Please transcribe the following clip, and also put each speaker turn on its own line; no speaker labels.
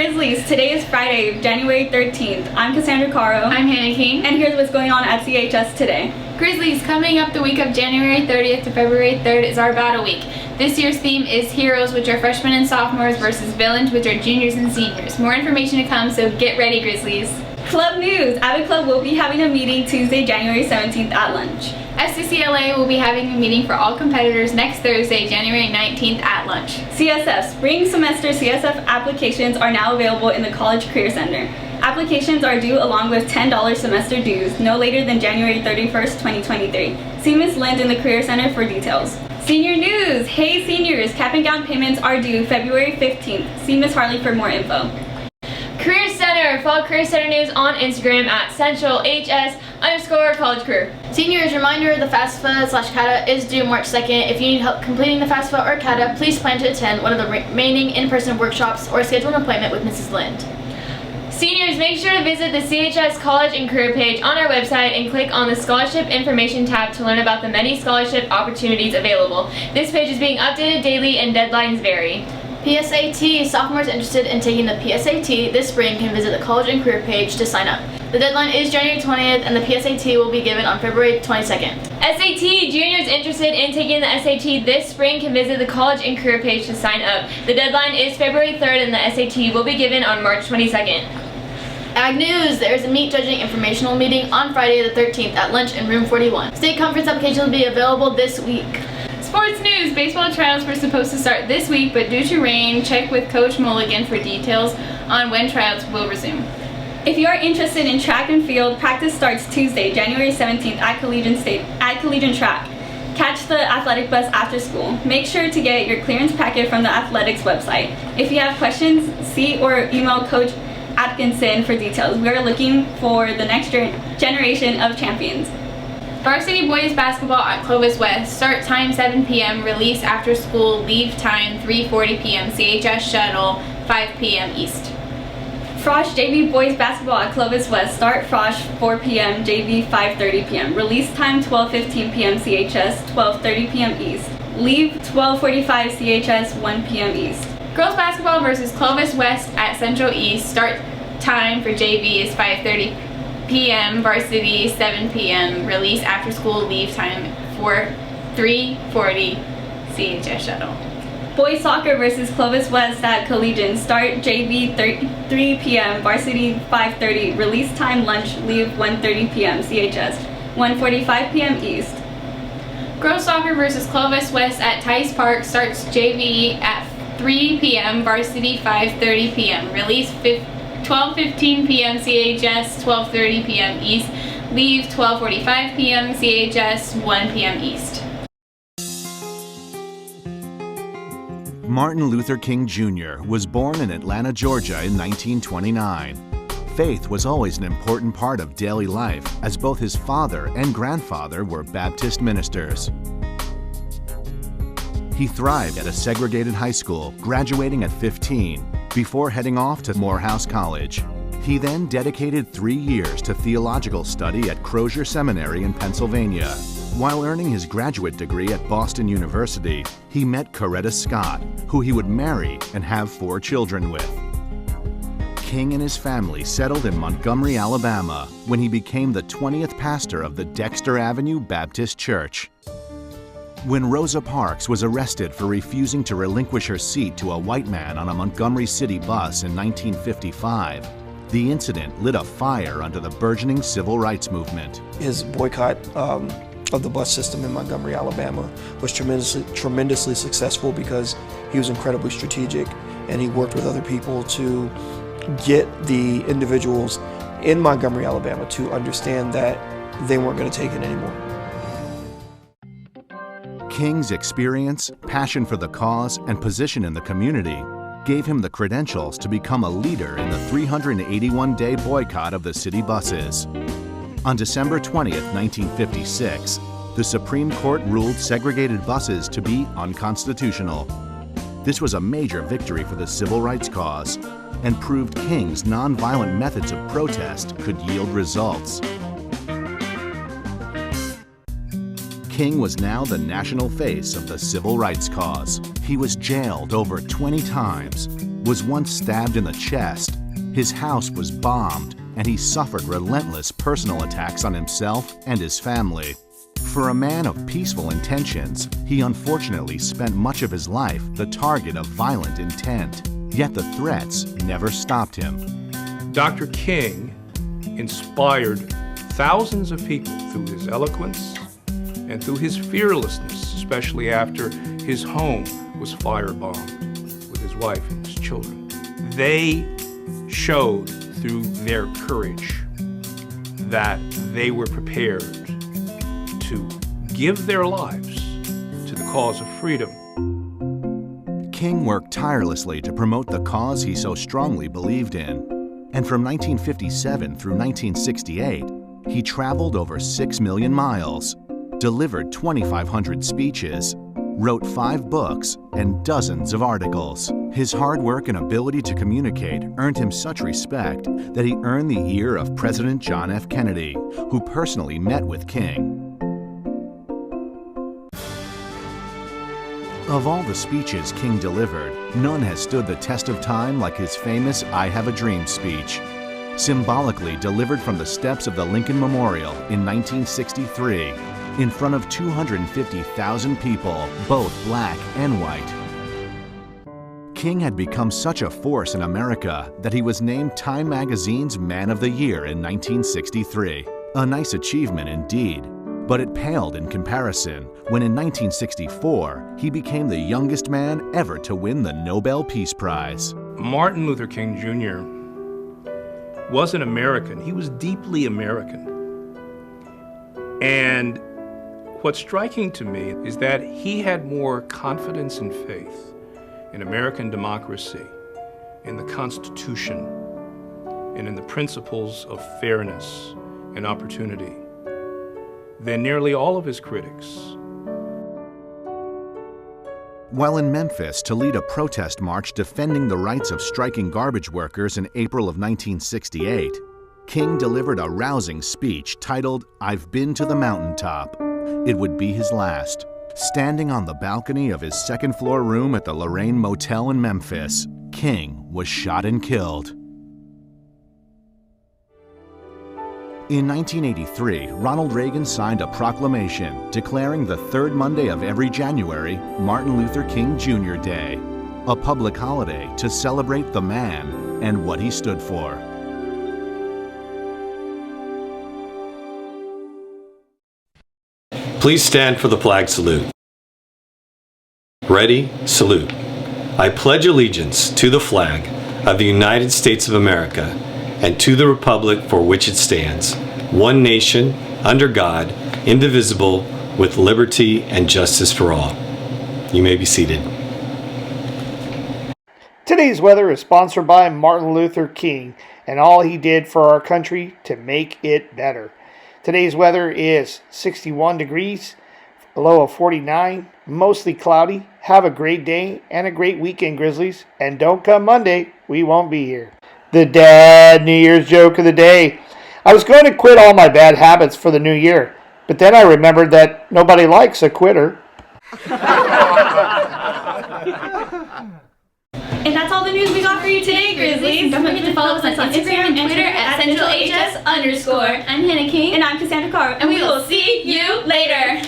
Grizzlies, today is Friday, January 13th. I'm Cassandra Caro.
I'm Hannah King.
And here's what's going on at CHS today.
Grizzlies, coming up the week of January 30th to February 3rd is our battle week. This year's theme is Heroes, which are freshmen and sophomores, versus Villains, which are juniors and seniors. More information to come, so get ready, Grizzlies.
Club news. Avid Club will be having a meeting Tuesday, January 17th at lunch.
FCCLA will be having a meeting for all competitors next Thursday, January 19th at lunch.
CSF, spring semester CSF applications are now available in the College Career Center. Applications are due along with $10 semester dues, no later than January 31st, 2023. See Ms. Lind in the Career Center for details. Senior news! Hey seniors, cap and gown payments are due February 15th. See Ms. Harley for more info.
Career Center. Follow Career Center News on Instagram at centralhs_college career.
Seniors, reminder, the FAFSA/CATA is due March 2nd. If you need help completing the FAFSA or CATA, please plan to attend one of the remaining in-person workshops or schedule an appointment with Mrs. Lind.
Seniors, make sure to visit the CHS College and Career page on our website and click on the Scholarship Information tab to learn about the many scholarship opportunities available. This page is being updated daily and deadlines vary.
PSAT. Sophomores interested in taking the PSAT this spring can visit the College and Career page to sign up. The deadline is January 20th and the PSAT will be given on February 22nd.
SAT. Juniors interested in taking the SAT this spring can visit the College and Career page to sign up. The deadline is February 3rd and the SAT will be given on March 22nd.
Ag news. There is a meat judging informational meeting on Friday the 13th at lunch in room 41. State conference applications will be available this week.
Sports news. Baseball trials were supposed to start this week, but due to rain, check with Coach Mulligan for details on when tryouts will resume.
If you are interested in track and field, practice starts Tuesday, January 17th at Collegian Track. Catch the athletic bus after school. Make sure to get your clearance packet from the athletics website. If you have questions, see or email Coach Atkinson for details. We are looking for the next generation of champions.
Varsity boys basketball at Clovis West. Start time 7 p.m. Release after school. Leave time 3:40 p.m. CHS shuttle 5 p.m. East.
Frosh JV boys basketball at Clovis West. Start Frosh 4 p.m. JV 5:30 p.m. Release time 12:15 p.m. CHS 12:30 p.m. East. Leave 12:45 CHS 1 p.m. East.
Girls basketball versus Clovis West at Central East. Start time for JV is 5:30 p.m. Varsity 7 p.m. Release after school. Leave time for 3:40 CHS shuttle.
Boys soccer versus Clovis West at Collegian. Start JV 3 p.m. Varsity 5:30. Release time lunch. Leave 1:30 p.m. CHS 1:45 p.m. East.
Girls soccer versus Clovis West at Tice Park. Starts JV at 3 p.m. Varsity 5:30 p.m. Release 12:15 p.m. CHS 12:30 p.m. East. Leave 12:45 p.m. CHS 1 p.m. East.
Martin Luther King Jr. was born in Atlanta, Georgia in 1929. Faith was always an important part of daily life, as both his father and grandfather were Baptist ministers. He thrived at a segregated high school, graduating at 15, before heading off to Morehouse College. He then dedicated 3 years to theological study at Crozier Seminary in Pennsylvania. While earning his graduate degree at Boston University, he met Coretta Scott, who he would marry and have 4 children with. King and his family settled in Montgomery, Alabama, when he became the 20th pastor of the Dexter Avenue Baptist Church. When Rosa Parks was arrested for refusing to relinquish her seat to a white man on a Montgomery City bus in 1955, the incident lit a fire under the burgeoning civil rights movement.
His boycott of the bus system in Montgomery, Alabama was tremendously successful because he was incredibly strategic and he worked with other people to get the individuals in Montgomery, Alabama to understand that they weren't going to take it anymore.
King's experience, passion for the cause, and position in the community gave him the credentials to become a leader in the 381-day boycott of the city buses. On December 20th, 1956, the Supreme Court ruled segregated buses to be unconstitutional. This was a major victory for the civil rights cause and proved King's nonviolent methods of protest could yield results. King was now the national face of the civil rights cause. He was jailed over 20 times, was once stabbed in the chest, his house was bombed, and he suffered relentless personal attacks on himself and his family. For a man of peaceful intentions, he unfortunately spent much of his life the target of violent intent, yet the threats never stopped him.
Dr. King inspired thousands of people through his eloquence and through his fearlessness, especially after his home was firebombed with his wife and his children. They showed through their courage that they were prepared to give their lives to the cause of freedom.
King worked tirelessly to promote the cause he so strongly believed in. And from 1957 through 1968, he traveled over 6 million miles, delivered 2,500 speeches, wrote 5 books, and dozens of articles. His hard work and ability to communicate earned him such respect that he earned the ear of President John F. Kennedy, who personally met with King. Of all the speeches King delivered, none has stood the test of time like his famous I Have a Dream speech. Symbolically delivered from the steps of the Lincoln Memorial in 1963, in front of 250,000 people, both black and white. King had become such a force in America that he was named Time Magazine's Man of the Year in 1963. A nice achievement indeed, but it paled in comparison when in 1964 he became the youngest man ever to win the Nobel Peace Prize.
Martin Luther King Jr. was an American. He was deeply American. And what's striking to me is that he had more confidence and faith in American democracy, in the Constitution, and in the principles of fairness and opportunity than nearly all of his critics.
While in Memphis to lead a protest march defending the rights of striking garbage workers in April of 1968, King delivered a rousing speech titled, "I've Been to the Mountaintop." It would be his last. Standing on the balcony of his second-floor room at the Lorraine Motel in Memphis, King was shot and killed. In 1983, Ronald Reagan signed a proclamation declaring the third Monday of every January Martin Luther King Jr. Day, a public holiday to celebrate the man and what he stood for.
Please stand for the flag salute. Ready, salute. I pledge allegiance to the flag of the United States of America and to the republic for which it stands, one nation, under God, indivisible, with liberty and justice for all. You may be seated.
Today's weather is sponsored by Martin Luther King and all he did for our country to make it better. Today's weather is 61 degrees, a low of 49, mostly cloudy. Have a great day and a great weekend, Grizzlies. And don't come Monday, we won't be here. The Dad New Year's joke of the day. I was going to quit all my bad habits for the new year, but then I remembered that nobody likes a quitter.
And that's all the news we got for you today, Grizzlies. Don't forget to follow us on Instagram and Twitter at CentralHS_.
I'm Hannah King.
And I'm Cassandra Carr.
And we will see you later.